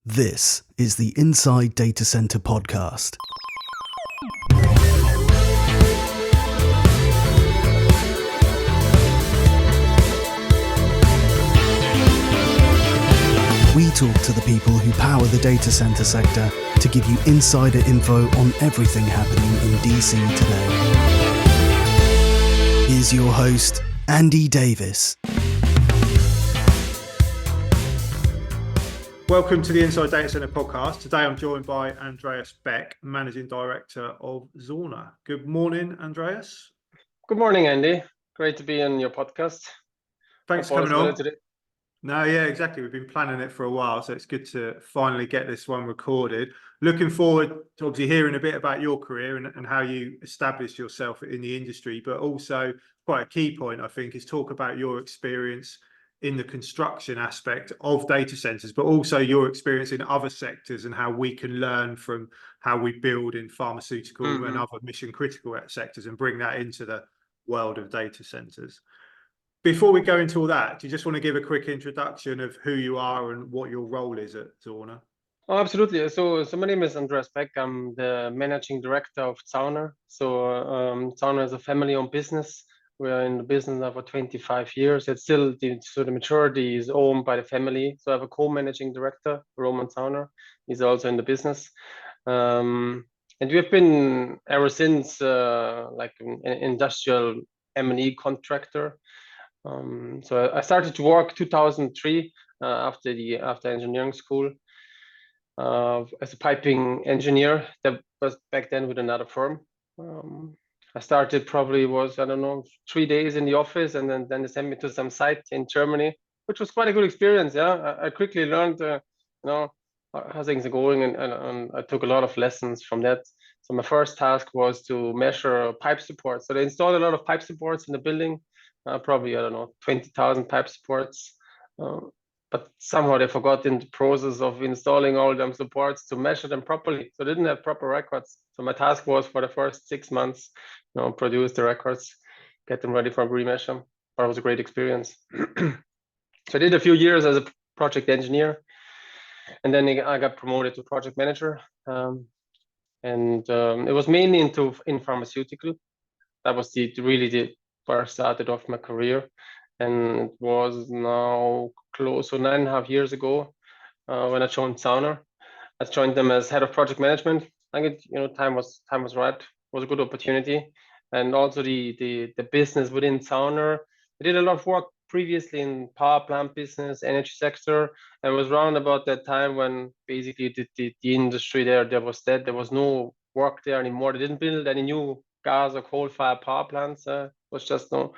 This is the Inside Data Center podcast. We talk to the people who power the data center sector to give you insider info on everything happening in DC today. Here's your host, Andy Davis. Welcome to the Inside Data Center podcast. Today I'm joined by Andreas Beck, Managing Director of Zauner. Good morning, Andreas. Good morning, Andy. Great to be on your podcast. Thanks for coming on. No, yeah, exactly. We've been planning it for a while, so it's good to finally get this one recorded. Looking forward to obviously hearing a bit about your career and how you established yourself in the industry, but also quite a key point, I think, is talk about your experience in the construction aspect of data centers, but also your experience in other sectors and how we can learn from how we build in pharmaceutical and other mission critical sectors and bring that into the world of data centers. Before we go into all that, do you just want to give a quick introduction of who you are and what your role is at Zauner? Oh, absolutely. So my name is Andreas Beck. I'm the Managing Director of Zauner. Zauner is a family-owned business. We're in the business now for 25 years. It's still, the majority is owned by the family. So I have a co-managing director, Roman Zauner. He's also in the business. And we have been ever since like an industrial M&E contractor. So I started to work 2003 after engineering school as a piping engineer. That was back then with another firm. I started probably was, 3 days in the office, and then they sent me to some site in Germany, which was quite a good experience. Yeah, I quickly learned, how things are going, and I took a lot of lessons from that. So my first task was to measure pipe supports. So they installed a lot of pipe supports in the building, probably 20,000 pipe supports. But somehow they forgot in the process of installing all them supports to measure them properly. So they didn't have proper records. So my task was for the first 6 months, produce the records, get them ready for remeasure. But it was a great experience. So I did a few years as a project engineer, and then I got promoted to project manager. It was mainly in pharmaceutical. That was where I started off my career. And it was now close to 9.5 years ago when I joined Zauner. I joined them as head of project management. I think time was right. It was a good opportunity, and also the business within Zauner. I did a lot of work previously in power plant business, energy sector, and it was around about that time when basically the industry there was dead. There was no work there anymore. They didn't build any new gas or coal-fired power plants. It was just no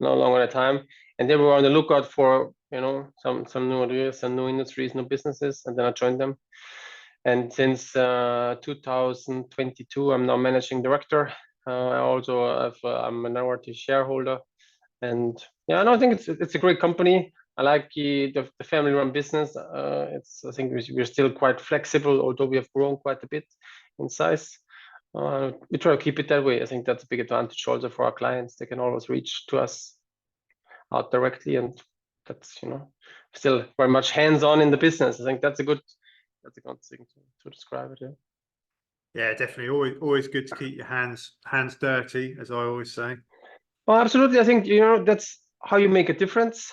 longer the time, and they were on the lookout for some new ideas, some new industries, new businesses, and then I joined them. And since 2022, I'm now managing director. I also have a minority shareholder, and I think it's a great company. I like the family-run business. I think we're still quite flexible, although we have grown quite a bit in size. We try to keep it that way. I think that's a big advantage also for our clients. They can always reach to us out directly, and that's still very much hands-on in the business. I think that's a good thing to describe it. Yeah, definitely. Always good to keep your hands dirty, as I always say. Well, absolutely. I think that's how you make a difference.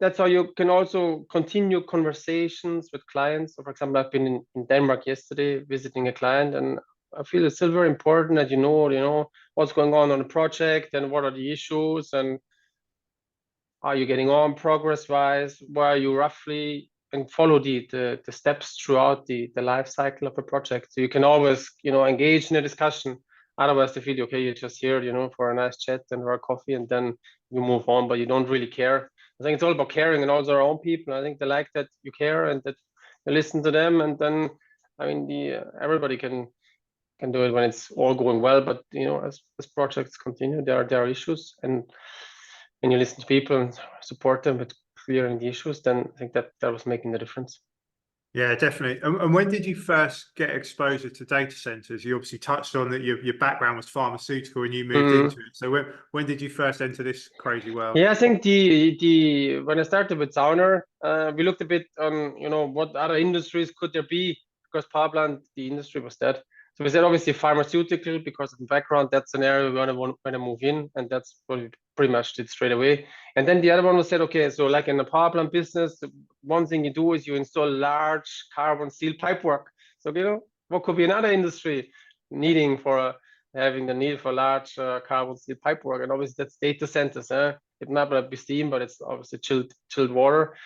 That's how you can also continue conversations with clients. So, for example, I've been in Denmark yesterday visiting a client, and I feel it's still very important that you know what's going on the project and what are the issues and are you getting on progress-wise, where are you roughly, and follow the steps throughout the life cycle of a project. So you can always engage in a discussion. Otherwise, they feel okay, you're just here for a nice chat and for a coffee, and then you move on, but you don't really care. I think it's all about caring, and also our own people. I think they like that you care and that you listen to them, and then everybody can do it when it's all going well. But as projects continue, there are issues, and when you listen to people and support them with clearing the issues, then I think that was making the difference. Yeah, definitely. And when did you first get exposure to data centers? You obviously touched on that your background was pharmaceutical and you moved into it. So when did you first enter this crazy world? Yeah, I think the when I started with Zauner, we looked a bit on, you know, what other industries could there be, because power plant, the industry was dead. So we said obviously pharmaceutical, because of the background, that's an area we want to move in, and that's what we pretty much did straight away. And then the other one was said, okay, so like in the power plant business, one thing you do is you install large carbon steel pipework. So, you know, what could be another industry needing for having the need for large carbon steel pipework? And obviously that's data centers. It might not be steam, but it's obviously chilled water.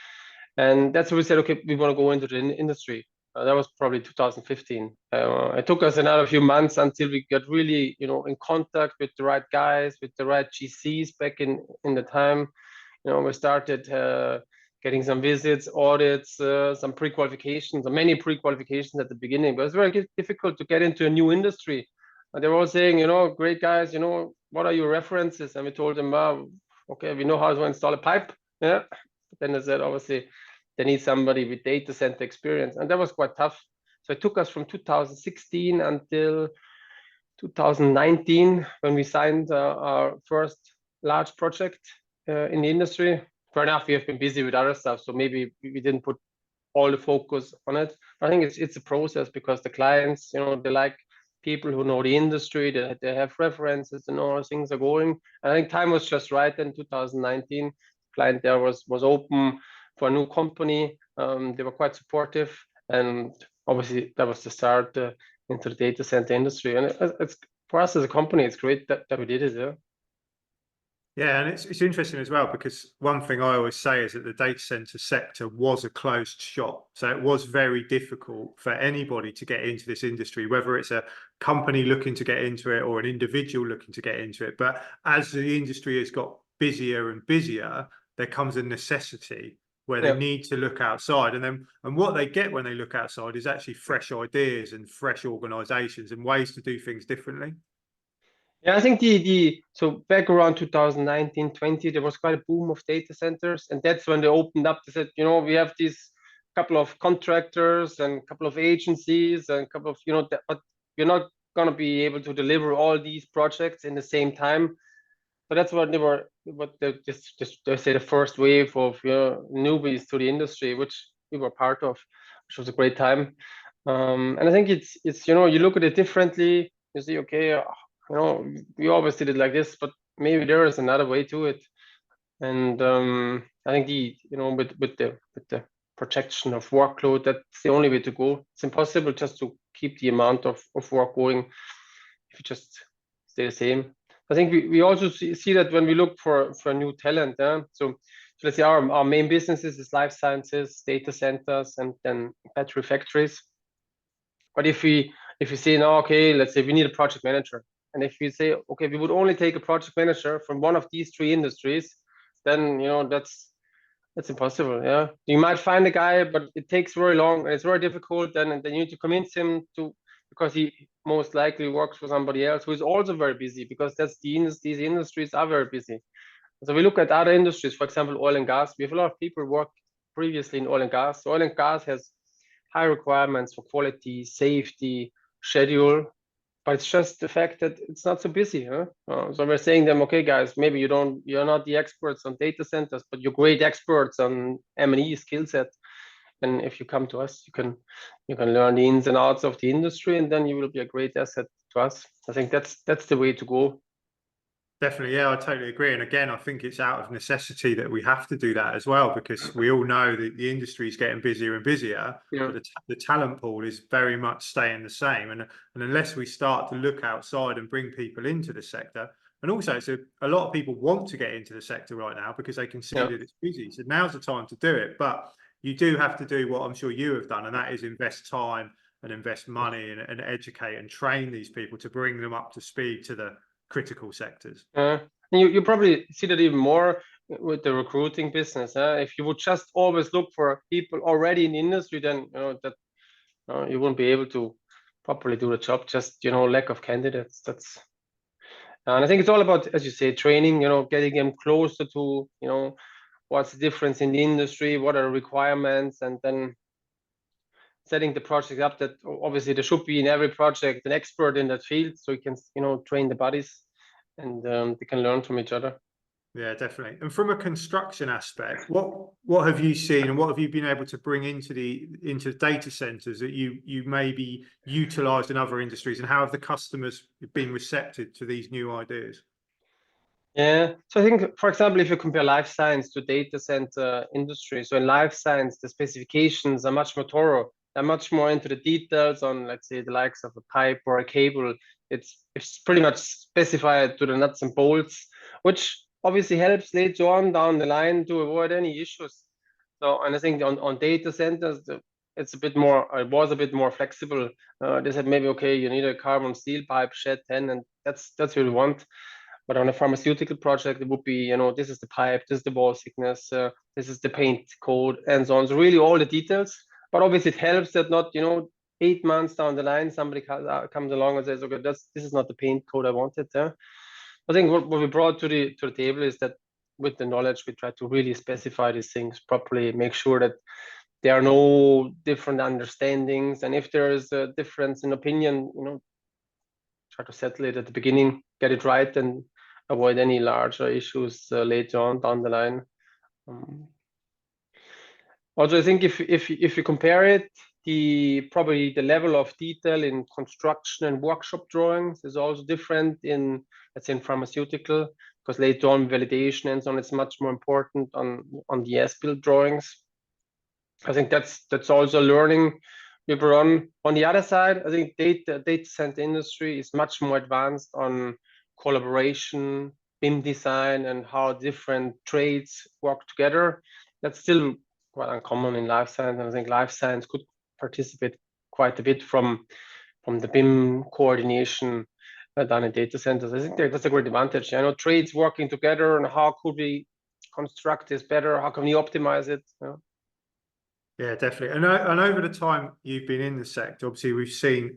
And that's where we said, okay, we want to go into the industry. That was probably 2015. It took us another few months until we got really, you know, in contact with the right guys, with the right GCs back in the time. You know, we started getting some visits, audits, some pre-qualifications, many pre-qualifications at the beginning. But it's very difficult to get into a new industry. And they were all saying, you know, great guys, you know, what are your references? And we told them, okay, we know how to install a pipe. Yeah. But then they said, obviously, they need somebody with data center experience. And that was quite tough. So it took us from 2016 until 2019 when we signed our first large project in the industry. Fair enough, we have been busy with other stuff, so maybe we didn't put all the focus on it. I think it's a process, because the clients, you know, they like people who know the industry, they have references and all things are going. And I think time was just right in 2019. Client there was open for a new company. They were quite supportive, and obviously that was the start into the data center industry. And it's for us as a company, it's great that we did it. Yeah. Yeah, and it's interesting as well, because one thing I always say is that the data center sector was a closed shop. So it was very difficult for anybody to get into this industry, whether it's a company looking to get into it or an individual looking to get into it. But as the industry has got busier and busier, there comes a necessity where they need to look outside. And what they get when they look outside is actually fresh ideas and fresh organizations and ways to do things differently. Yeah, I think so back around 2019, 20, there was quite a boom of data centers, and that's when they opened up. They said, you know, we have these couple of contractors and a couple of agencies and a couple of, you know, but you're not gonna be able to deliver all these projects in the same time. So that's what they say the first wave of, you know, newbies to the industry, which we were part of, which was a great time. And I think it's you know, you look at it differently. You see, okay, you know, we always did it like this, but maybe there is another way to it. And I think you know, with the projection of workload, that's the only way to go. It's impossible just to keep the amount of work going if you just stay the same. I think we also see that when we look for new talent. So let's say our main businesses is life sciences, data centers, and then battery factories. But if we say now, okay, let's say we need a project manager, and if we say, okay, we would only take a project manager from one of these three industries, then, you know, that's impossible. Yeah, you might find a guy, but it takes very long and it's very difficult. Then you need to convince him to, because he most likely works for somebody else who is also very busy, because these industries are very busy. So we look at other industries, for example, oil and gas. We have a lot of people work previously in oil and gas. So oil and gas has high requirements for quality, safety, schedule, but it's just the fact that it's not so busy. So we're saying them, okay, guys, maybe you're not the experts on data centers, but you're great experts on M&E skill set. And if you come to us, you can learn the ins and outs of the industry, and then you will be a great asset to us. I think that's the way to go. Definitely, yeah, I totally agree. And again, I think it's out of necessity that we have to do that as well, because we all know that the industry is getting busier and busier, but the talent pool is very much staying the same. And unless we start to look outside and bring people into the sector, and also it's a lot of people want to get into the sector right now because they can see that it's busy. So now's the time to do it. But you do have to do what I'm sure you have done, and that is invest time and invest money and educate and train these people to bring them up to speed to the critical sectors. You probably see that even more with the recruiting business. If you would just always look for people already in the industry, then, you know, that you wouldn't be able to properly do the job. Just, you know, lack of candidates. And I think it's all about, as you say, training. You know, getting them closer to, you know, what's the difference in the industry, what are the requirements, and then setting the project up that obviously there should be in every project an expert in that field, so you can, you know, train the buddies and they can learn from each other. Yeah, definitely. And from a construction aspect, what have you seen and what have you been able to bring into data centers that you maybe utilized in other industries, and how have the customers been receptive to these new ideas? Yeah, so I think, for example, if you compare life science to data center industry, so in life science, the specifications are much more thorough. They're much more into the details on, let's say, the likes of a pipe or a cable. It's pretty much specified to the nuts and bolts, which obviously helps later on down the line to avoid any issues. So, and I think on data centers, it's a bit more, it was a bit more flexible. They said maybe, okay, you need a carbon steel pipe, shed 10, and that's what we want. But on a pharmaceutical project, it would be, you know, this is the pipe, this is the wall thickness, this is the paint code, and so on. So really all the details. But obviously it helps that not, you know, 8 months down the line, somebody comes along and says, okay, this is not the paint code I wanted. I think what we brought to the table is that with the knowledge, we try to really specify these things properly, make sure that there are no different understandings. And if there is a difference in opinion, you know, try to settle it at the beginning, get it right, and avoid any larger issues later on down the line. Also, I think if you compare it, probably the level of detail in construction and workshop drawings is also different in, let's say, in pharmaceutical, because later on validation and so on, it's much more important on the as-built drawings. I think that's also learning we run. On the other side, I think data center industry is much more advanced on collaboration, BIM design, and how different trades work together. That's still quite uncommon in life science, and I think life science could participate quite a bit from the BIM coordination done in data centers. I think that's a great advantage. I know trades working together, and how could we construct this better? How can we optimize it? You know? Yeah, definitely. And over the time you've been in the sector, obviously we've seen,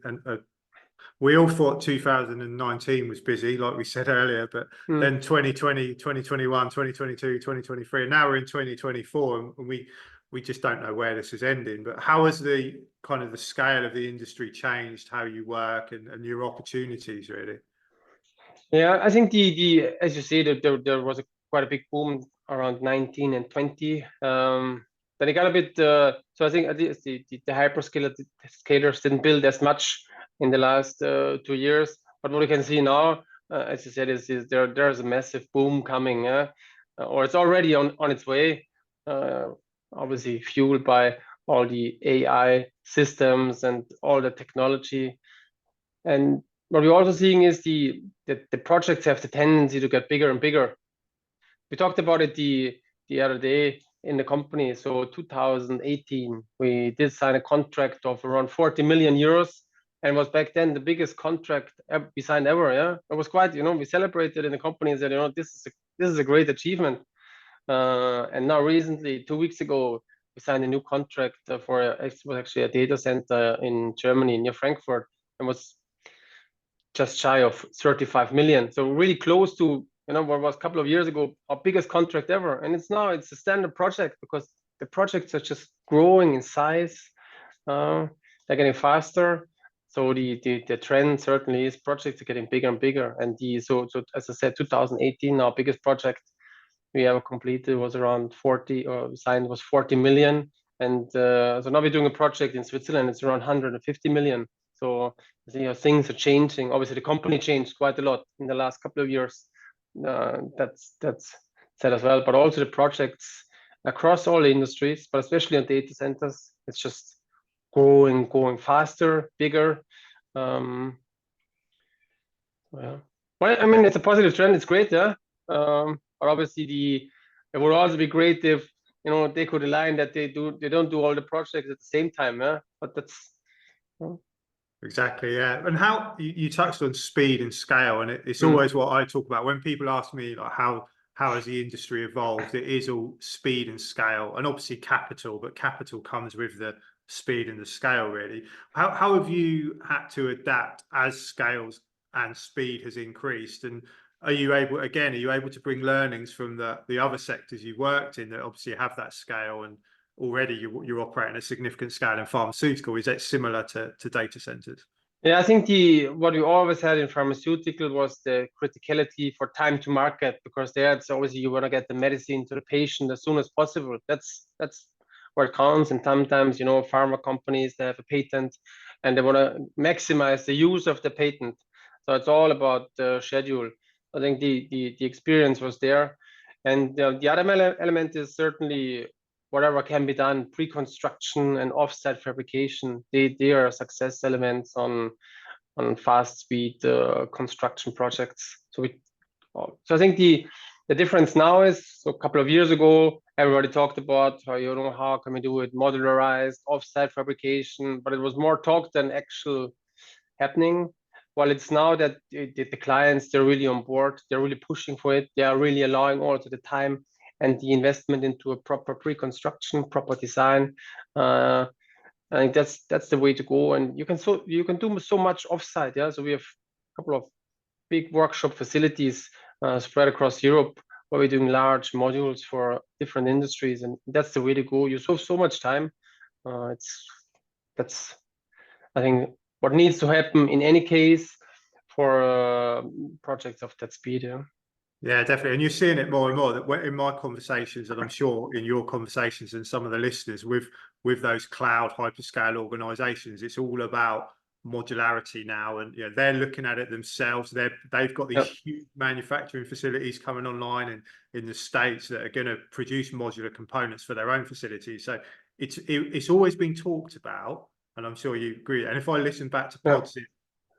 we all thought 2019 was busy, like we said earlier, but then 2020, 2021, 2022, 2023, and now we're in 2024, and we just don't know where this is ending. But how has the kind of the scale of the industry changed, how you work and your opportunities, really? Yeah, I think as you say, there was quite a big boom around 19 and 20. Then it got a bit, so I think at least the hyperscalers didn't build as much in the last 2 years. But what we can see now, as you said, is there's a massive boom coming, or it's already on its way, obviously fueled by all the AI systems and all the technology. And what we're also seeing is the projects have the tendency to get bigger and bigger. We talked about it the other day in the company. So 2018, we did sign a contract of around 40 million euros, and was back then the biggest contract we signed ever. Yeah, it was quite, you know, we celebrated in the company and said, you know, this is a great achievement. And now recently, 2 weeks ago, we signed a new contract for it was actually a data center in Germany near Frankfurt, and was just shy of 35 million. So really close to, you know, what was a couple of years ago our biggest contract ever. And it's a standard project because the projects are just growing in size. They're getting faster. So the trend certainly is projects are getting bigger and bigger. And so as I said, 2018, our biggest project we ever completed was around 40, or signed was 40 million. And so now we're doing a project in Switzerland. It's around 150 million. So you know, things are changing. Obviously, the company changed quite a lot in the last couple of years. That's said as well. But also the projects across all industries, but especially on data centers, it's just going faster, bigger. Well, I mean, it's a positive trend. It's great, yeah. But obviously, it would also be great if, you know, they could align that they don't do all the projects at the same time, yeah. But that's exactly, yeah. And how you touched on speed and scale, and it's always what I talk about when people ask me, like, how has the industry evolved? It is all speed and scale, and obviously capital, but capital comes with the speed and the scale, really. How have you had to adapt as scales and speed has increased? And are you able to bring learnings from the other sectors you've worked in that obviously have that scale already you're operating a significant scale in pharmaceutical. Is that similar to data centers? Yeah, I think what we always had in pharmaceutical was the criticality for time to market, because there it's obviously you want to get the medicine to the patient as soon as possible. That's where it counts. And sometimes, you know, pharma companies, they have a patent and they want to maximize the use of the patent. So it's all about the schedule. I think the experience was there. And the other element is certainly whatever can be done pre-construction and offsite fabrication. They are success elements on fast speed construction projects. So I think the difference now is, so a couple of years ago everybody talked about how, you know, how can we do it modularized offsite fabrication, but it was more talk than actual happening. While it's now that the clients, they're really on board, they're really pushing for it, they are really allowing also the time and the investment into a proper pre-construction, proper design. I think that's the way to go. And you can do so much offsite. Yeah, so we have a couple of big workshop facilities spread across Europe where we're doing large modules for different industries, and that's the way to go. You save so much time. That's I think what needs to happen in any case for projects of that speed. Yeah. Yeah, definitely. And you're seeing it more and more that in my conversations, and I'm sure in your conversations and some of the listeners with those cloud hyperscale organizations, it's all about modularity now. And you know, they're looking at it themselves. They've got these huge manufacturing facilities coming online in the States that are going to produce modular components for their own facilities. So it's always been talked about, and I'm sure you agree. And if I listen back to podcasts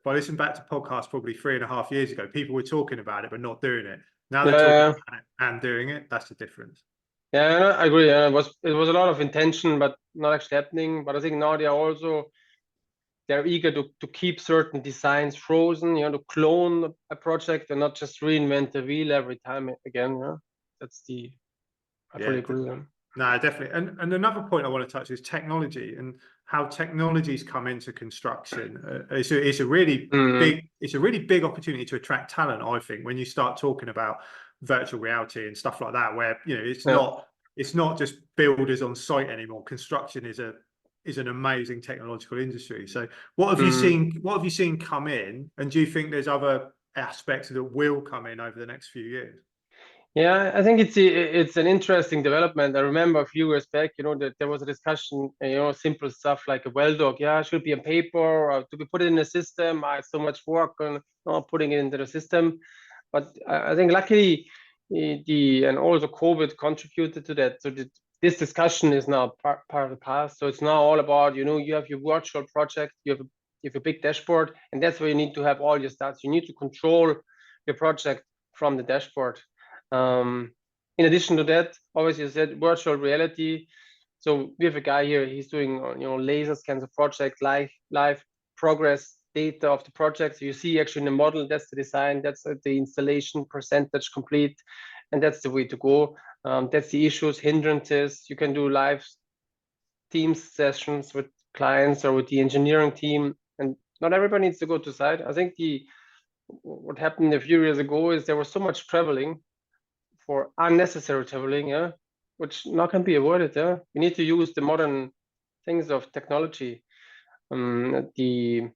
probably 3.5 years ago, people were talking about it but not doing it. Now they're talking about it and doing it. That's the difference. Yeah, I agree. It was a lot of intention, but not actually happening. But I think now they're eager to keep certain designs frozen, you know, to clone a project and not just reinvent the wheel every time again. Yeah, I fully agree. No, definitely. And another point I want to touch is technology and how technology's come into construction. It's a really big opportunity to attract talent, I think, when you start talking about virtual reality and stuff like that, where, you know, it's not just builders on site anymore. Construction is an amazing technological industry. So what have you seen come in, and do you think there's other aspects that will come in over the next few years? Yeah, I think it's an interesting development. I remember a few years back, you know, that there was a discussion, you know, simple stuff like a well dog. Yeah, it should be on paper, or to be put it in a system. I had so much work on putting it into the system. But I think luckily and also COVID contributed to that. So this discussion is now part of the past. So it's now all about, you know, you have your virtual project, you have a big dashboard, and that's where you need to have all your stats. You need to control your project from the dashboard. In addition to that, obviously, you said virtual reality. So we have a guy here, he's doing, you know, laser scans of project, live progress data of the project. So you see actually in the model, that's the design, that's the installation percentage complete, and that's the way to go. That's the issues, hindrances. You can do live Teams sessions with clients or with the engineering team, and not everybody needs to go to site. I think what happened a few years ago is there was so much traveling, for unnecessary traveling, yeah, which now can be avoided. Yeah, we need to use the modern things of technology. Probably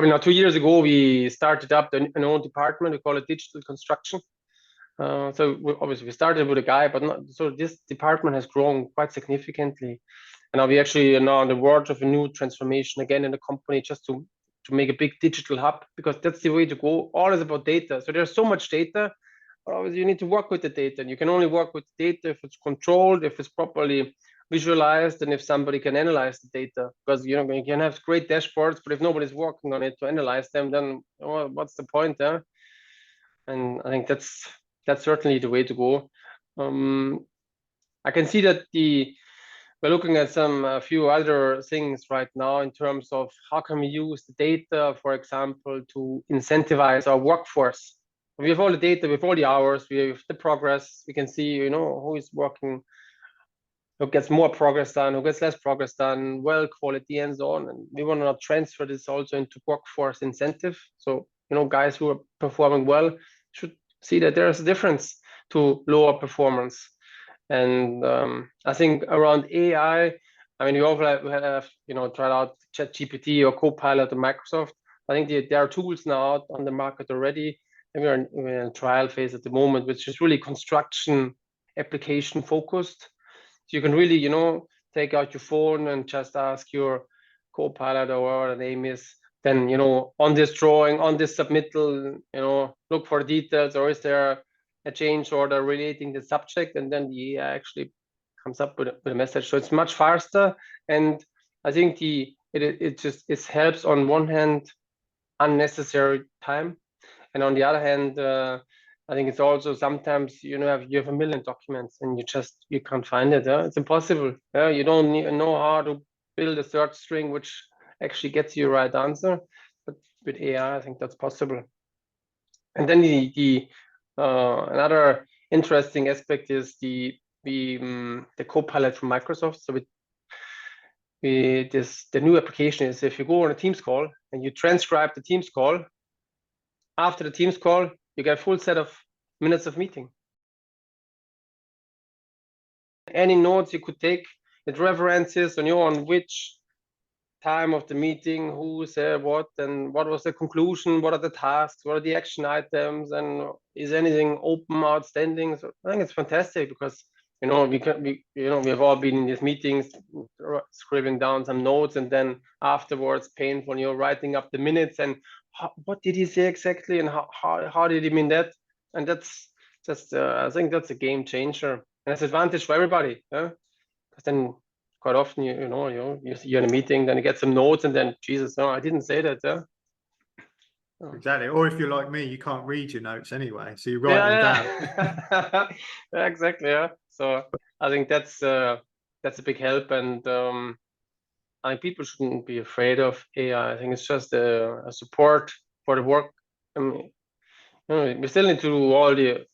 now 2 years ago we started up an own department. We call it digital construction. So obviously we started with a guy, but so this department has grown quite significantly, and now we actually are now on the verge of a new transformation again in the company, just to make a big digital hub, because that's the way to go. All is about data. So there's so much data. Obviously, you need to work with the data, and you can only work with the data if it's controlled, if it's properly visualized, and if somebody can analyze the data. Because, you know, you can have great dashboards, but if nobody's working on it to analyze them, then what's the point there? And I think that's certainly the way to go. I can see that we're looking at a few other things right now in terms of how can we use the data, for example, to incentivize our workforce. We have all the data, we have all the hours, we have the progress. We can see, you know, who is working, who gets more progress done, who gets less progress done, well quality, and so on. And we want to transfer this also into workforce incentive. So, you know, guys who are performing well should see that there is a difference to lower performance. And I think around AI, I mean, we all have tried out ChatGPT or Copilot or Microsoft. I think there are tools now out on the market already, and we're in a trial phase at the moment, which is really construction application focused. So you can really, take out your phone and just ask your Copilot or whatever the name is, then, on this drawing, on this submittal, look for details, or is there a change order relating the subject, and then the AI actually comes up with a message. So it's much faster, and I think it helps on one hand unnecessary time, and on the other hand, I think it's also sometimes you have a million documents and you can't find it. It's impossible. You don't know how to build a search string which actually gets you the right answer. But with AI, I think that's possible. And then the another interesting aspect is the Copilot from Microsoft. So the new application is if you go on a Teams call and you transcribe the Teams call, after the Teams call, you get a full set of minutes of meeting. Any notes you could take, it references on which time of the meeting, who said what, and what was the conclusion, what are the tasks, what are the action items, and is anything open, outstanding. So I think it's fantastic because we have all been in these meetings, scribbling down some notes, and then afterwards painful, writing up the minutes and what did he say exactly, and how did he mean that? And that's just I think that's a game changer, and it's advantage for everybody. Because then quite often you're in a meeting, then you get some notes, and then Jesus, no, I didn't say that. Exactly. Or if you're like me, you can't read your notes anyway, so you write them down. Yeah, exactly. Yeah. So I think that's a big help, and I think people shouldn't be afraid of AI. I think it's just a support for the work. I mean, we still need to do all the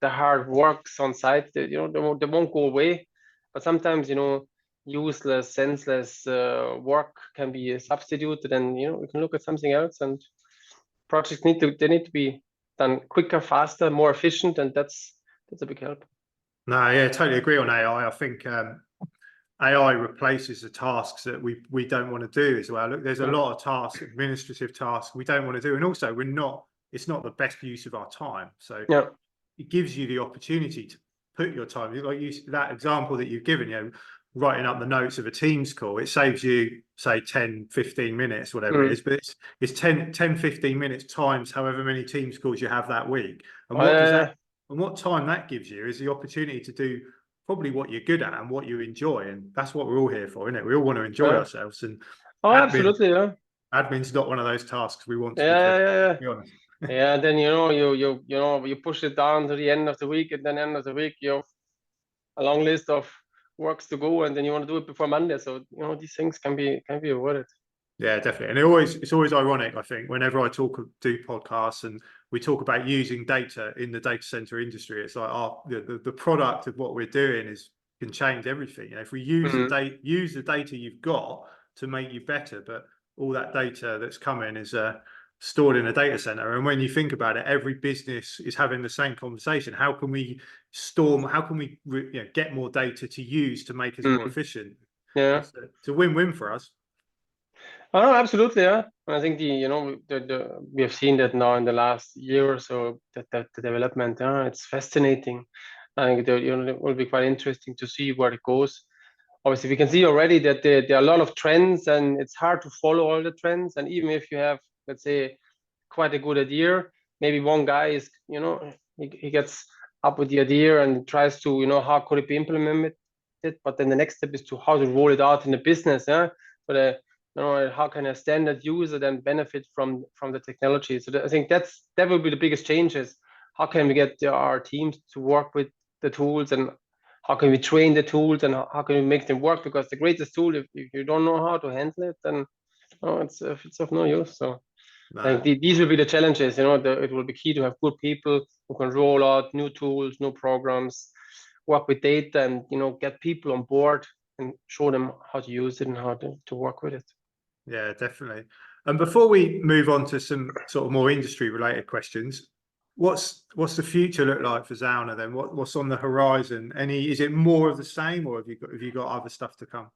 hard works on site. They won't go away, but sometimes useless, senseless work can be substituted, and we can look at something else. And projects need to be done quicker, faster, more efficient, and that's a big help. No, yeah, totally agree on AI. I think AI replaces the tasks that we don't want to do as well. Look, there's a lot of tasks, administrative tasks we don't want to do, and also it's not the best use of our time. So it gives you the opportunity to put your time, like that example that you've given, writing up the notes of a Teams call, it saves you say 10-15 minutes, whatever it is, but it's 10-15 minutes times however many Teams calls you have that week. And what time that gives you is the opportunity to do probably what you're good at and what you enjoy, and that's what we're all here for, isn't it? We all want to enjoy ourselves, and absolutely, admin's not one of those tasks we want to be honest. Yeah, then you push it down to the end of the week, and then end of the week you have a long list of works to go, and then you want to do it before Monday. So these things can be avoided. Yeah, definitely. And it's always ironic, I think, whenever I do podcasts and we talk about using data in the data center industry, it's like the product of what we're doing can change everything. If we use the data you've got to make you better, but all that data that's coming is stored in a data center. And when you think about it, every business is having the same conversation. How can we get more data to use to make us more efficient? Yeah, it's a win-win for us. Oh, absolutely, yeah. I think we have seen that now in the last year or so, that the development, it's fascinating. I think it will be quite interesting to see where it goes. Obviously, we can see already that there are a lot of trends, and it's hard to follow all the trends. And even if you have, let's say, quite a good idea, maybe one guy is, he gets up with the idea and tries to, how could it be implemented? But then the next step is to how to roll it out in the business, but how can a standard user then benefit from the technology? So I think that will be the biggest changes. How can we get our teams to work with the tools, and how can we train the tools, and how can we make them work? Because the greatest tool, if you don't know how to handle it, then it's of no use. So I think these will be the challenges. It will be key to have good people who can roll out new tools, new programs, work with data, and get people on board and show them how to use it and how to work with it. Yeah, definitely. And before we move on to some sort of more industry related questions, What's the future look like for Zauner then? What's on the horizon? Is it more of the same, or have you got other stuff to come?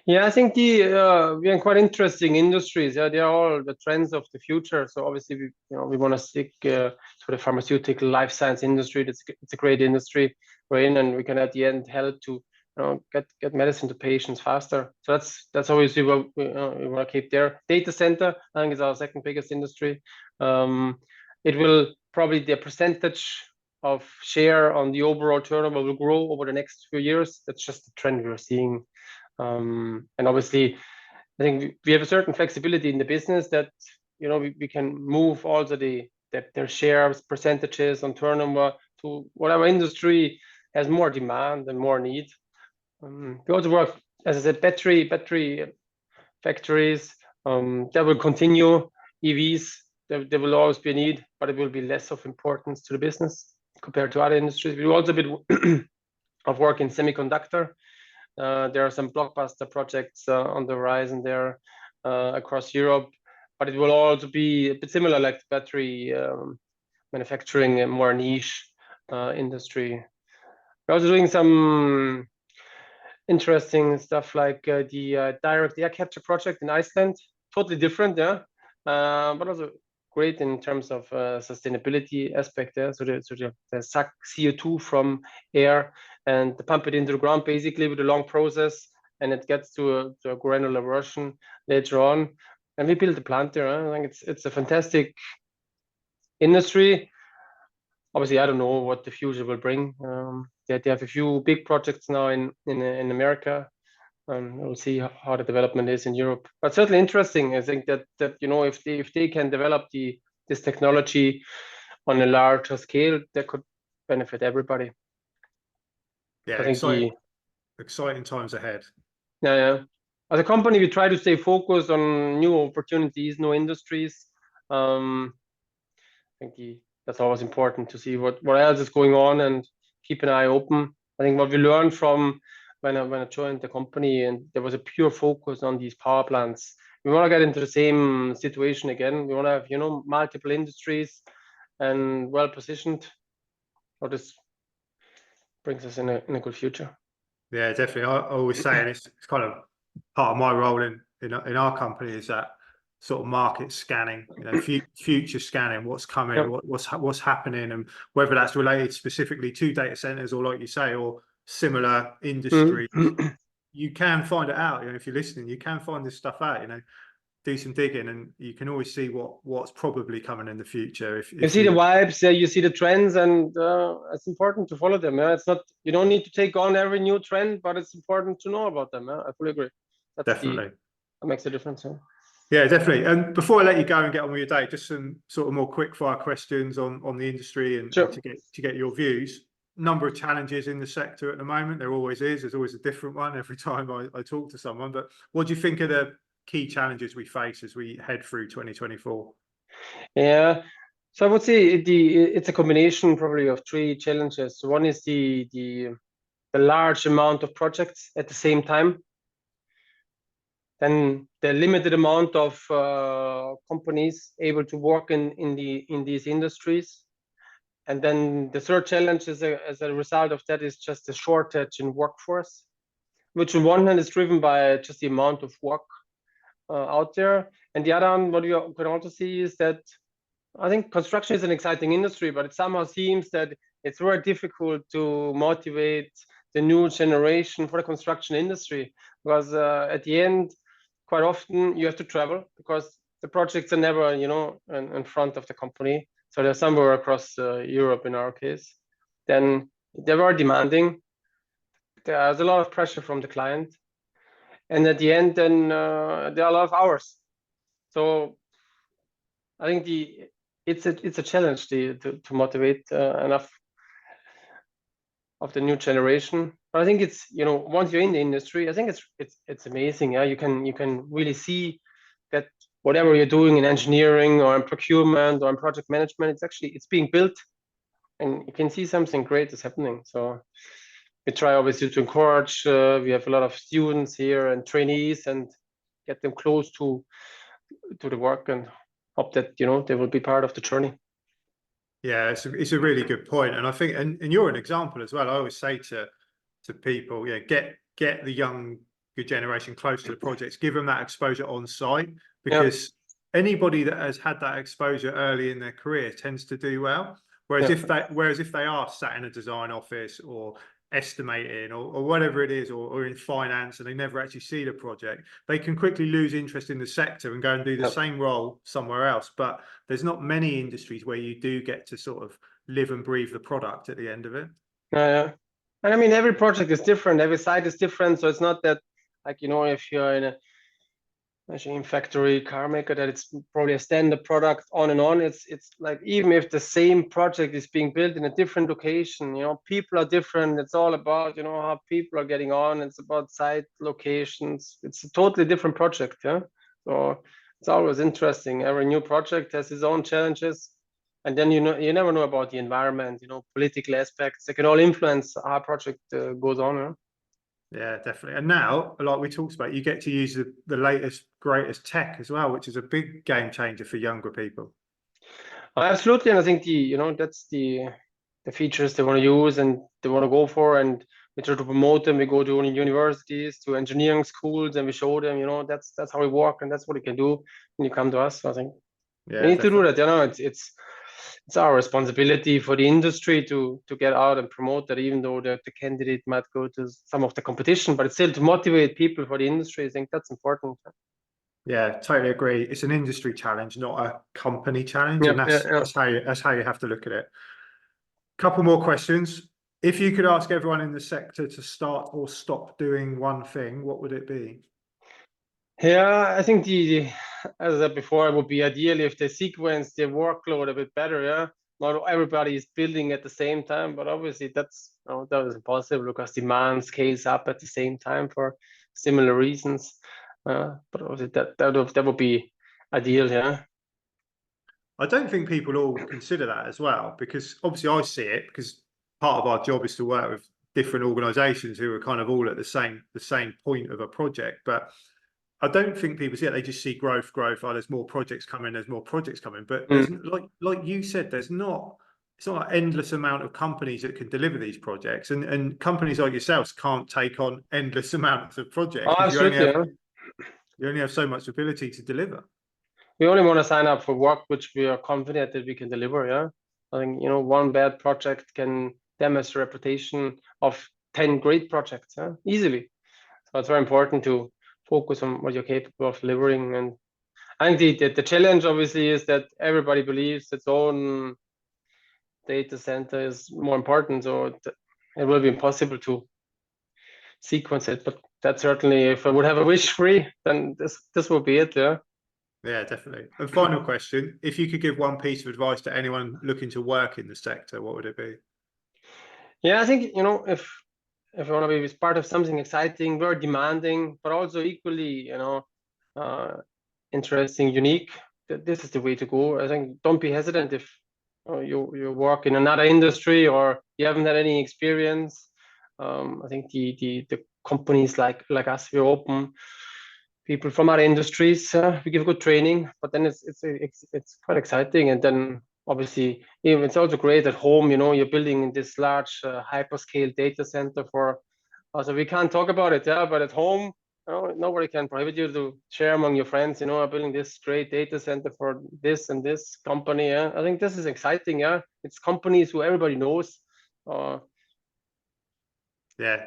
Yeah, I think we are in quite interesting industries. Yeah, they are all the trends of the future. So obviously, we want to stick to the pharmaceutical life science industry. It's a great industry we're in, and we can at the end help to get medicine to patients faster. So that's obviously what we want to keep there. Data center, I think, is our second biggest industry. It will probably, the percentage of share on the overall turnover will grow over the next few years. That's just the trend we're seeing. And obviously, I think we have a certain flexibility in the business that we can move also their shares percentages on turnover to whatever industry has more demand and more need. We also work, as I said, battery factories that will continue. EVs, there will always be a need, but it will be less of importance to the business compared to other industries. We will also be of work in semiconductor. There are some blockbuster projects on the horizon there across Europe, but it will also be a bit similar like the battery manufacturing, a more niche industry. We're also doing some interesting stuff like the direct air capture project in Iceland. Totally different, yeah, but also great in terms of sustainability aspect there. So they suck CO2 from air and pump it into the ground basically with a long process, and it gets to a granular version later on. And we built a plant there. I think it's a fantastic industry. Obviously, I don't know what the future will bring. They have a few big projects now in America. We'll see how the development is in Europe, but certainly interesting. I think that if they can develop this technology on a larger scale, that could benefit everybody. Yeah, I think exciting times ahead. Yeah. As a company, we try to stay focused on new opportunities, new industries. I think that's always important to see what else is going on and keep an eye open. I think what we learned from when I joined the company, and there was a pure focus on these power plants. We want to get into the same situation again. We want to have multiple industries and well positioned. So this brings us in a good future. Yeah, definitely. I always say, and it's kind of part of my role in our company, is that sort of market scanning, future scanning, what's coming, yep. what's happening, and whether that's related specifically to data centers or, like you say, or similar industry. You can find it out. If you're listening, you can find this stuff out. Do some digging, and you can always see what's probably coming in the future. If you see the vibes, you see the trends, and it's important to follow them. It's not, you don't need to take on every new trend, but it's important to know about them. I fully agree. Definitely, that makes a difference. Yeah, definitely. And before I let you go and get on with your day, just some sort of more quick fire questions on the industry and, sure. and to get your views. Number of challenges in the sector at the moment. There always is. There's always a different one every time I talk to someone. But what do you think are the key challenges we face as we head through 2024? Yeah, so I would say it's a combination probably of three challenges. One is the large amount of projects at the same time. Then the limited amount of companies able to work in these industries. And then the third challenge is as a result of that is just a shortage in workforce, which on one hand is driven by just the amount of work out there. And the other one, what you can also see is that I think construction is an exciting industry, but it somehow seems that it's very difficult to motivate the new generation for the construction industry, because at the end, quite often you have to travel because the projects are never, in front of the company. So they're somewhere across Europe in our case. Then they were demanding. There's a lot of pressure from the client. And at the end, then there are a lot of hours. So I think it's a challenge to motivate enough of the new generation. But I think it's once you're in the industry, I think it's amazing. Yeah, you can really see that whatever you're doing in engineering or in procurement or in project management, it's being built, and you can see something great is happening. So we try obviously to encourage. We have a lot of students here and trainees, and get them close to the work, and hope that they will be part of the journey. Yeah, it's a really good point, and I think, and you're an example as well. I always say to people, yeah, get the younger generation close to the projects, give them that exposure on site, because anybody that has had that exposure early in their career tends to do well. Whereas if they are sat in a design office or estimating or whatever it is, or in finance, and they never actually see the project, they can quickly lose interest in the sector and go and do the same role somewhere else. But there's not many industries where you do get to sort of live and breathe the product at the end of it. Yeah. And I mean, every project is different, every site is different. So it's not that, like, you know, if you're in a machine factory car maker, that it's probably a standard product on and on. It's like, even if the same project is being built in a different location, you know, people are different. It's all about, you know, how people are getting on. It's about site locations. It's a totally different project. Yeah. So it's always interesting. Every new project has its own challenges. And then, you know, you never know about the environment, you know, political aspects that can all influence how a project goes on. Yeah? Yeah, definitely. And now, like we talked about, you get to use the latest, greatest tech as well, which is a big game changer for younger people. Absolutely, and I think that's the features they want to use and they want to go for, and we try to promote them. We go to universities, to engineering schools, and we show them, you know, that's how we work, and that's what you can do when you come to us. So I think we need to do that. You know, it's our responsibility for the industry to get out and promote that, even though the candidate might go to some of the competition, but it's still to motivate people for the industry. I think that's important. Yeah, totally agree. It's an industry challenge, not a company challenge, and that's how you have to look at it. Couple more questions. If you could ask everyone in the sector to start or stop doing one thing, what would it be? Yeah, I think as I said before, it would be ideal if they sequence their workload a bit better. Yeah, not everybody is building at the same time, but obviously that is impossible because demand scales up at the same time for similar reasons. But obviously that would be ideal. Yeah. I don't think people all consider that as well, because obviously I see it, because part of our job is to work with different organizations who are kind of all at the same point of a project. But I don't think people see it. They just see growth. Oh, there's more projects coming. There's more projects coming. But there's like you said, it's not an endless amount of companies that can deliver these projects, and companies like yourselves can't take on endless amounts of projects. Oh, absolutely. You only have so much ability to deliver. We only want to sign up for work which we are confident that we can deliver. Yeah, I think, you know, one bad project can damage the reputation of 10 great projects, easily. So it's very important to focus on what you're capable of delivering. And I think the challenge obviously is that everybody believes its own data center is more important, so it will be impossible to sequence it. But that certainly, if I would have a wish free, then this will be it. Yeah. Yeah, definitely. And final question, if you could give one piece of advice to anyone looking to work in the sector, what would it be? Yeah, I think, you know, if you want to be part of something exciting, very demanding, but also equally, you know, interesting, unique, this is the way to go. I think don't be hesitant if you work in another industry or you haven't had any experience. I think the companies like us, we're open. People from other industries, we give good training, but then it's quite exciting. And then obviously, it's also great at home. You know, you're building this large hyperscale data center for. Also, we can't talk about it, yeah, but at home, you know, nobody can prohibit you to share among your friends. You know, I'm building this great data center for this and this company. Yeah, I think this is exciting. Yeah, it's companies who everybody knows. Yeah,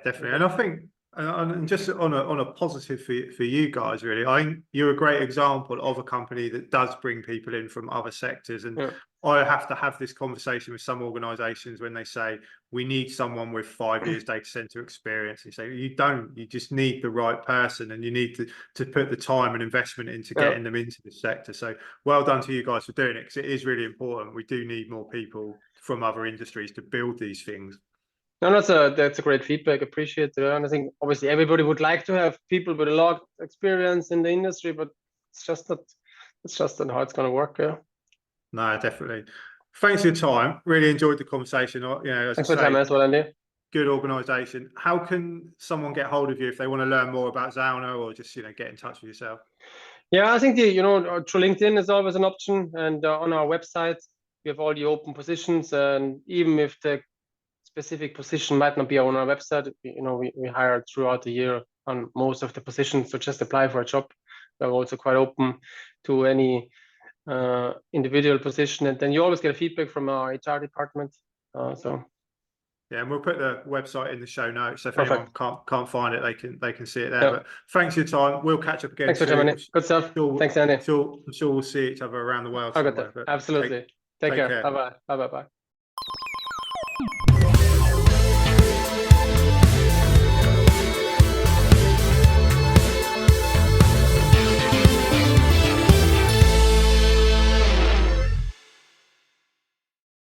definitely. And I think, and just on a positive for you guys, really, I think you're a great example of a company that does bring people in from other sectors. And I have to have this conversation with some organizations when they say we need someone with 5 years data center experience. You say you don't. You just need the right person, and you need to put the time and investment into getting them into the sector. So well done to you guys for doing it, because it is really important. We do need more people from other industries to build these things. No, that's a great feedback. Appreciate it. And I think obviously everybody would like to have people with a lot of experience in the industry, but it's just not how it's going to work. Yeah. No, definitely. Thanks for your time. Really enjoyed the conversation. You know, thanks for the time as well, Andy. Good organisation. How can someone get hold of you if they want to learn more about Zauner, or just, you know, get in touch with yourself? Yeah, I think through LinkedIn is always an option, and on our website. we have all the open positions, and even if the specific position might not be on our website, we hire throughout the year on most of the positions. So just apply for a job. We're also quite open to any individual position, and then you always get feedback from our HR department. Yeah, and we'll put the website in the show notes. So if Perfect. anyone can't find it, they can see it there. Yeah. But thanks for your time. We'll catch up again. Thanks for soon. coming in. Good stuff. Thanks, Andy. I'm sure we'll see each other around the world somewhere. But Absolutely. Take care. care. Bye bye.